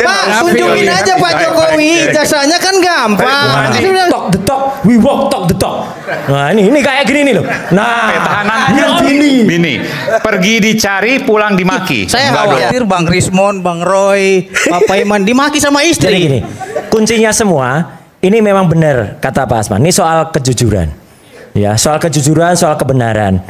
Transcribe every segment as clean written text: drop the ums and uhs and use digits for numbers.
Pak, kunjungin aja Pak Jokowi, jasanya kan gampang. Talk the talk, we walk talk the talk. Nah ini kayak gini nih loh. Nah, tahanan Bini, pergi dicari, pulang dimaki. Saya khawatir Bang Rismon, Bang Roy, Pak Paiman dimaki sama istri. Jadi gini, kuncinya semua ini memang benar kata Pak Asman. Ini soal kejujuran, ya, soal kejujuran, soal kebenaran.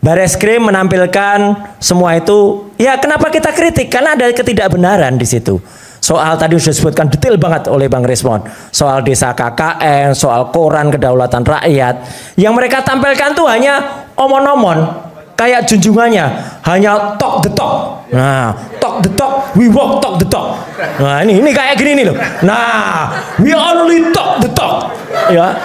Bareskrim menampilkan semua itu, ya kenapa kita kritik? Karena ada ketidakbenaran di situ. Soal tadi sudah disebutkan detail banget oleh Bang Rismon. Soal desa KKN, soal koran kedaulatan rakyat. Yang mereka tampilkan tuh hanya omon-omon. Kayak junjungannya. Hanya talk the talk. Nah, talk the talk, we walk talk the talk. Nah ini kayak gini nih loh. Nah, we only talk the talk. Ya,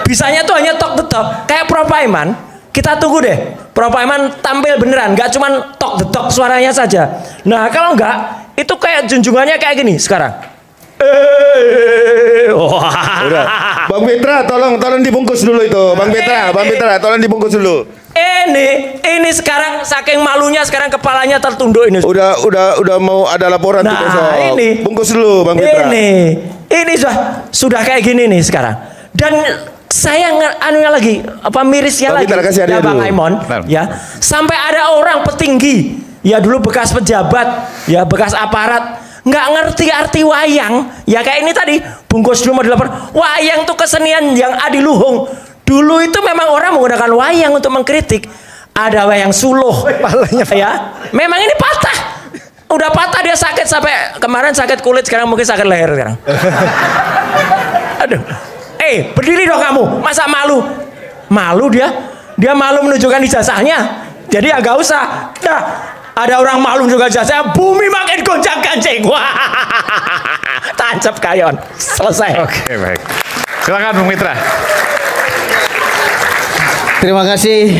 bisanya tuh hanya talk the talk. Kayak Prof Paiman. Kita tunggu deh, Prof Paiman tampil beneran, nggak cuman talk the talk suaranya saja. Nah kalau nggak, itu kayak junjungannya kayak gini sekarang. Udah, Bang Petra, tolong dibungkus dulu itu, Bang Petra, tolong dibungkus dulu. Ini sekarang saking malunya sekarang kepalanya tertunduk ini. Udah mau ada laporan tuh besok. Ini bungkus dulu, Bang Petra. Ini sudah kayak gini nih sekarang. Dan saya anunya lagi mirisnya lagi ya Bang Aimon ya, sampai ada orang petinggi ya dulu bekas pejabat ya bekas aparat nggak ngerti arti wayang ya, kayak ini tadi bungkus dulu mau dilapor. Wayang tuh kesenian yang adiluhung. Dulu itu memang orang menggunakan wayang untuk mengkritik. Ada wayang suluh ya, memang ini patah, udah patah, dia sakit sampai kemarin sakit kulit, sekarang mungkin sakit leher sekarang. Aduh. Berdiri dong kamu, masa malu? Malu dia malu menunjukkan ijazahnya. Jadi ya nggak usah. Nah, ada orang malu menunjukkan ijazahnya, bumi makin gonjang-ganjing. Wah, tancap kayon. Selesai. Oke, baik. Silakan Bung Mitra. Terima kasih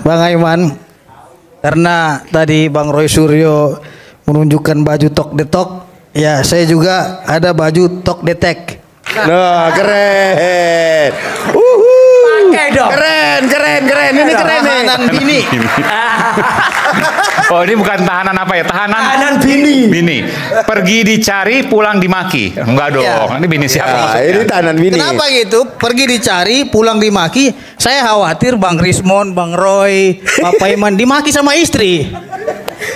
Bang Aiman. Karena tadi Bang Roy Suryo menunjukkan baju talk the talk, ya saya juga ada baju talk the tech. Nah, keren. Pakai dong. Keren. Ini keren nih. Tahanan bini. Oh, ini bukan tahanan apa ya? Tahanan bini. Pergi dicari, pulang dimaki. Enggak dong. Ya. Ini bini siapa? Ini tahanan bini. Kenapa gitu? Pergi dicari, pulang dimaki. Saya khawatir Bang Rismon, Bang Roy, Pak Paiman dimaki sama istri.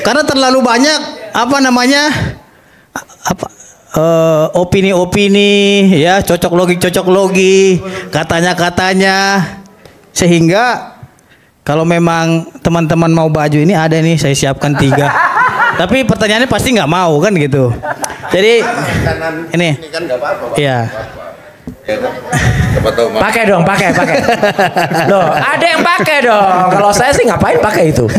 Karena terlalu banyak opini-opini ya, cocok logi, katanya, sehingga kalau memang teman-teman mau baju ini ada nih, saya siapkan 3. Tapi pertanyaannya pasti nggak mau kan gitu. Jadi ini kan nggak apa-apa. Iya. Pakai dong. Loh, ada yang pakai dong. Kalau saya sih ngapain pakai itu.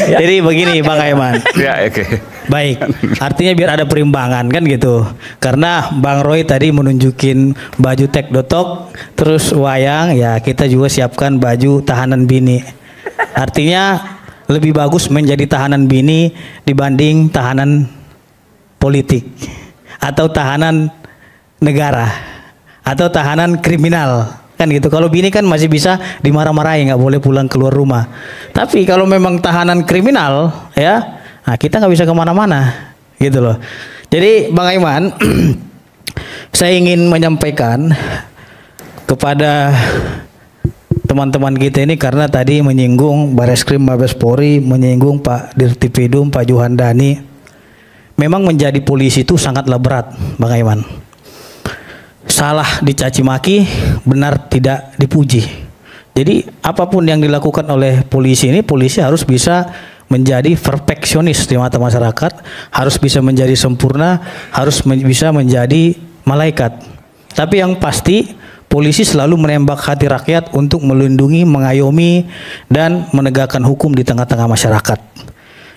Ya. Jadi begini Bang Aiman. Ya, oke. Baik, artinya biar ada perimbangan kan gitu. Karena Bang Roy tadi menunjukin baju tek dotok, terus wayang, ya kita juga siapkan baju tahanan bini. Artinya lebih bagus menjadi tahanan bini dibanding tahanan politik atau tahanan negara atau tahanan kriminal kan gitu. Kalau bini kan masih bisa dimarah-marahi, nggak boleh pulang keluar rumah. Tapi kalau memang tahanan kriminal ya, nah kita nggak bisa kemana-mana gitu loh. Jadi Bang Aiman, saya ingin menyampaikan kepada teman-teman kita ini, karena tadi menyinggung Bareskrim Mabes Polri, menyinggung Pak Dirtipidum, Pak Juhandani. Memang menjadi polisi itu sangatlah berat Bang Aiman. Salah dicaci maki, benar tidak dipuji. Jadi apapun yang dilakukan oleh polisi ini, polisi harus bisa menjadi perfeksionis di mata masyarakat, harus bisa menjadi sempurna, harus bisa menjadi malaikat. Tapi yang pasti polisi selalu menembak hati rakyat untuk melindungi, mengayomi, dan menegakkan hukum di tengah-tengah masyarakat.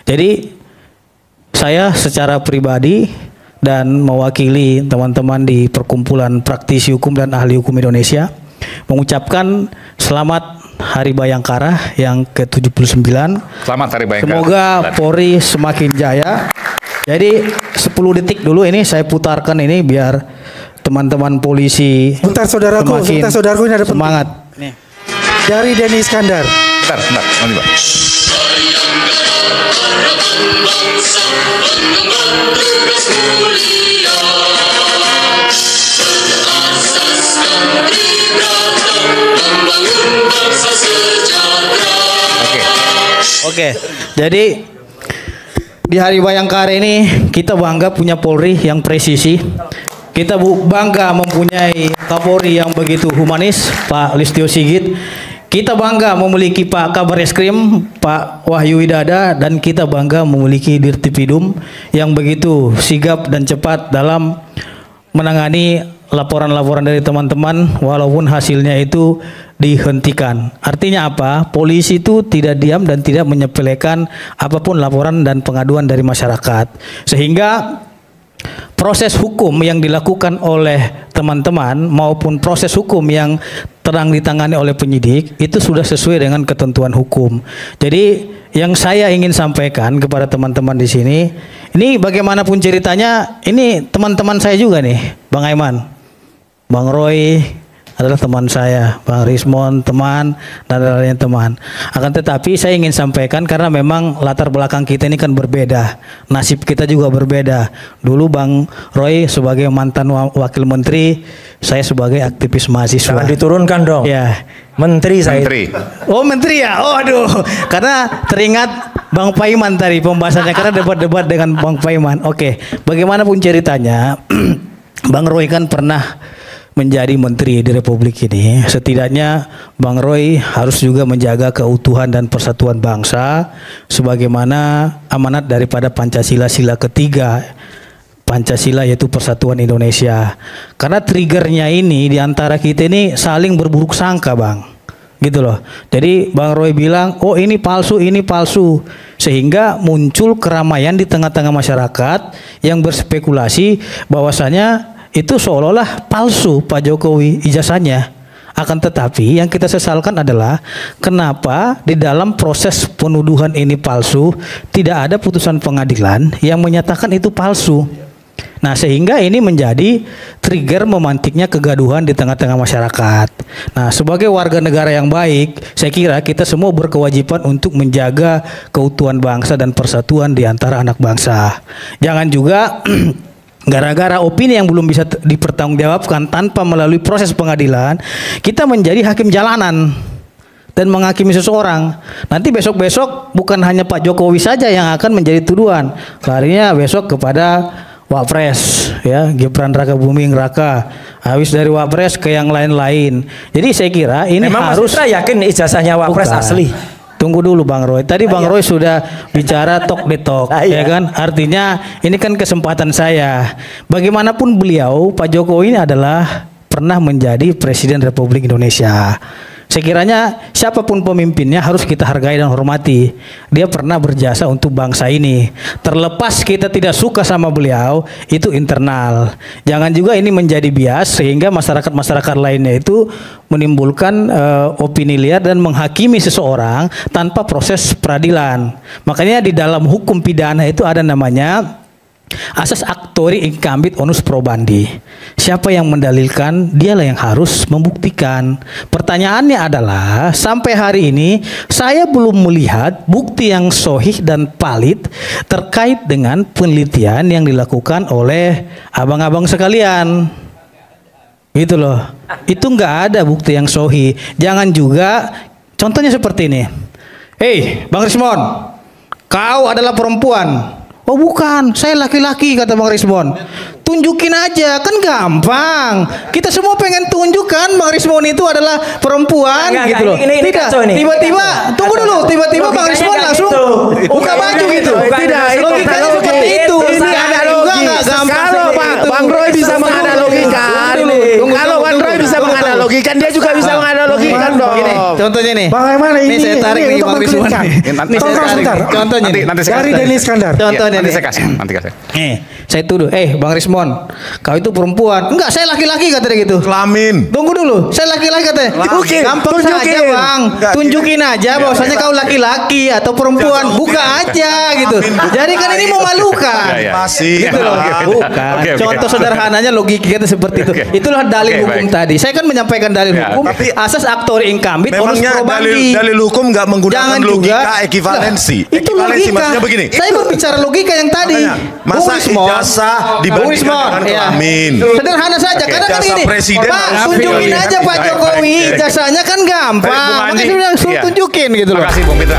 Jadi saya secara pribadi dan mewakili teman-teman di Perkumpulan Praktisi Hukum dan Ahli Hukum Indonesia mengucapkan selamat Hari Bayangkara yang ke-79. Selamat Hari Bayangkara. Semoga Polri semakin jaya. Jadi 10 detik dulu ini saya putarkan ini biar teman-teman polisi Bentar saudaraku ini ada semangat. Nih. Dari Denny Iskandar. Bentar, nanti Pak. Bangsa, penugas mulia. Oke. Jadi di Hari Bayangkara ini kita bangga punya Polri yang presisi. Kita bangga mempunyai Kapolri yang begitu humanis, Pak Listio Sigit. Kita bangga memiliki Pak Kabar Eskrim, Pak Wahyu Widada, dan kita bangga memiliki Dirtipidum yang begitu sigap dan cepat dalam menangani laporan-laporan dari teman-teman walaupun hasilnya itu dihentikan. Artinya apa? Polisi itu tidak diam dan tidak menyepelekan apapun laporan dan pengaduan dari masyarakat. Sehingga proses hukum yang dilakukan oleh teman-teman maupun proses hukum yang terang ditangani oleh penyidik itu sudah sesuai dengan ketentuan hukum. Jadi yang saya ingin sampaikan kepada teman-teman di sini, ini bagaimanapun ceritanya, ini teman-teman saya juga nih, Bang Aiman, Bang Roy adalah teman saya, Bang Rismon teman, dan lain-lain teman. Akan tetapi saya ingin sampaikan karena memang latar belakang kita ini kan berbeda, nasib kita juga berbeda. Dulu Bang Roy sebagai mantan wakil menteri, saya sebagai aktivis mahasiswa. Jangan diturunkan dong. Ya, menteri saya. Menteri. Oh menteri ya, oh aduh, karena teringat Bang Paiman tadi pembahasannya karena debat-debat dengan Bang Paiman. Oke, bagaimanapun ceritanya, Bang Roy kan pernah menjadi menteri di Republik ini. Setidaknya Bang Roy harus juga menjaga keutuhan dan persatuan bangsa sebagaimana amanat daripada Pancasila sila ketiga. Pancasila yaitu persatuan Indonesia. Karena triggernya ini di antara kita ini saling berburuk sangka, Bang. Gitu loh. Jadi Bang Roy bilang, "Oh, ini palsu, ini palsu." Sehingga muncul keramaian di tengah-tengah masyarakat yang berspekulasi bahwasanya itu seolah-olah palsu Pak Jokowi ijazahnya. Akan tetapi yang kita sesalkan adalah kenapa di dalam proses penuduhan ini palsu tidak ada putusan pengadilan yang menyatakan itu palsu. Nah, sehingga ini menjadi trigger memantiknya kegaduhan di tengah-tengah masyarakat. Nah, sebagai warga negara yang baik, saya kira kita semua berkewajiban untuk menjaga keutuhan bangsa dan persatuan di antara anak bangsa. Jangan juga gara-gara opini yang belum bisa dipertanggungjawabkan tanpa melalui proses pengadilan, kita menjadi hakim jalanan dan menghakimi seseorang. Nanti besok-besok bukan hanya Pak Jokowi saja yang akan menjadi tuduhan. Larinya besok kepada Wapres, ya, Gibran Raka Buming Raka. Habis dari Wapres ke yang lain-lain. Jadi saya kira ini memang harus. Mas yakin ijazahnya Wapres Bukan. asli? Tunggu dulu Bang Roy. Tadi Bang Roy sudah bicara talk the talk, ya kan? Artinya ini kan kesempatan saya. Bagaimanapun beliau, Pak Jokowi ini adalah pernah menjadi Presiden Republik Indonesia. Sekiranya siapapun pemimpinnya harus kita hargai dan hormati. Dia pernah berjasa untuk bangsa ini. Terlepas kita tidak suka sama beliau, itu internal. Jangan juga ini menjadi bias sehingga masyarakat-masyarakat lainnya itu menimbulkan opini liar dan menghakimi seseorang tanpa proses peradilan. Makanya di dalam hukum pidana itu ada namanya asas actori incumbit onus probandi. Siapa yang mendalilkan, dialah yang harus membuktikan. Pertanyaannya adalah, sampai hari ini saya belum melihat bukti yang sahih dan valid terkait dengan penelitian yang dilakukan oleh abang-abang sekalian. Gitu loh. Itu nggak ada bukti yang sahih. Jangan juga, contohnya seperti ini. Hei, Bang Rismon, kau adalah perempuan. Oh bukan, saya laki-laki, kata Bang Rismon. Tunjukin aja, kan gampang. Kita semua pengen tunjukkan Bang Rismon itu adalah perempuan, gitu loh. Tidak, tiba-tiba, tunggu dulu, tiba-tiba Bang Rismon langsung buka baju gitu. Tidak, logikanya seperti itu. Ini ada logika. Kalau Bang Roy bisa menganalogikan, kalau Bang Roy bisa menganalogikan, dia juga bisa menganalogikan dong. Contohnya nih. Bagaimana ini? Saya tarik nih Bang Rismon. Nanti Saya tarik. Contohnya nih. Nanti saya Dari kasih. Denny Iskandar. Contohnya Nanti nih. saya kasih. Nanti kasih. Saya tuduh, Bang Rismon, kau itu perempuan. Enggak, saya laki-laki, kata dia gitu. Kelamin. Tunggu dulu, saya laki-laki katanya. Oke, Gampang saja Bang. Tunjukin aja bahwasanya kau laki-laki atau perempuan. Buka aja gitu. Jadi kan ini memalukan. Masih. Gitu loh. Bukan. Oke. Contoh sederhananya logika kita seperti itu. Itulah dalil hukum baik. tadi. Saya kan menyampaikan dalil Ya, hukum. tapi Asas actori incumbit onus Memangnya probandi. dalil hukum nggak menggunakan Jangan logika juga ekivalensi. Lah, itu Ekivalensi logika. maksudnya begini. Saya berbicara logika yang tadi. Makanya, masa Bung Rismon, ijazah dibandingkan Bung Rismon, dengan ya. kelamin? Sederhana saja. Karena kan Ijazah ini, presiden Pak, harus tunjukin dilihat aja Pak Baik, Jokowi baik. ijazahnya kan gampang. Baik, Bung Makanya Andi. saya bilang suruh Iya. tunjukin gitu loh. Terima kasih Bung Petra.